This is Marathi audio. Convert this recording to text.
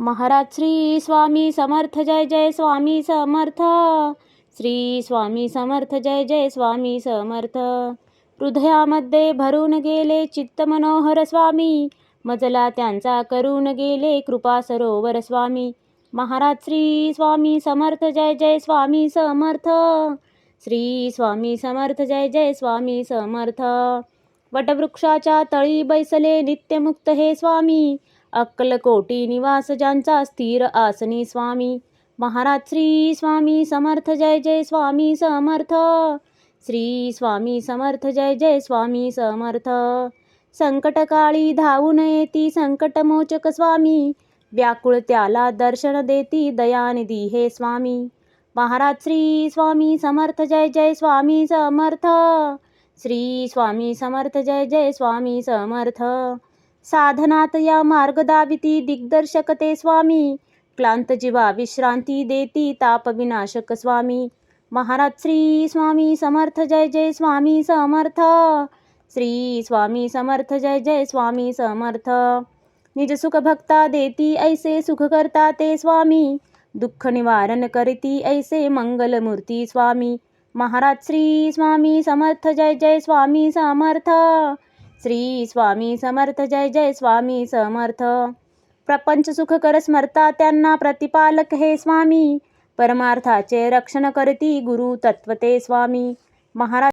महाराज श्री स्वामी समर्थ जय जय स्वामी समर्थ. श्री स्वामी समर्थ जय जय स्वामी समर्थ. हृदयामध्ये भरून गेले चित्त मनोहर स्वामी, मजला त्यांचा करून गेले कृपा सरोवर स्वामी. महाराज श्री स्वामी समर्थ जय जय स्वामी समर्थ. श्री स्वामी समर्थ जय जय स्वामी समर्थ. वटवृक्षाच्या तळी बैसले नित्यमुक्त हे स्वामी, अक्कलकोटी निवास ज्यांचा स्थिर आसनी स्वामी. महाराज श्री स्वामी समर्थ जय जय स्वामी समर्थ. श्री स्वामी समर्थ जय जय स्वामी समर्थ. संकटकाळी धावून येती संकटमोचक स्वामी, व्याकुळ त्याला दर्शन देती दयानिधी हे स्वामी. महाराज श्री स्वामी समर्थ जय जय स्वामी समर्थ. श्री स्वामी समर्थ जय जय स्वामी समर्थ. साधनात या मार्ग दाविती दिग्दर्शक ते स्वामी, क्लांत जीवा विश्रांती देती ताप विनाशक स्वामी. महाराज श्री स्वामी समर्थ जय जय स्वामी समर्थ. श्री स्वामी समर्थ जय जय स्वामी समर्थ. निज सुख भक्ता देती ऐसे सुख करता ते स्वामी, दुःख निवारण करती ऐसे मंगलमूर्ती स्वामी. महाराज श्री स्वामी समर्थ जय जय स्वामी समर्थ. श्री स्वामी समर्थ जय जय स्वामी समर्थ. प्रपंच सुख कर स्मरता त्यांना प्रतिपालक हे स्वामी, परमार्थाचे रक्षण करती गुरु तत्व ते स्वामी. महाराज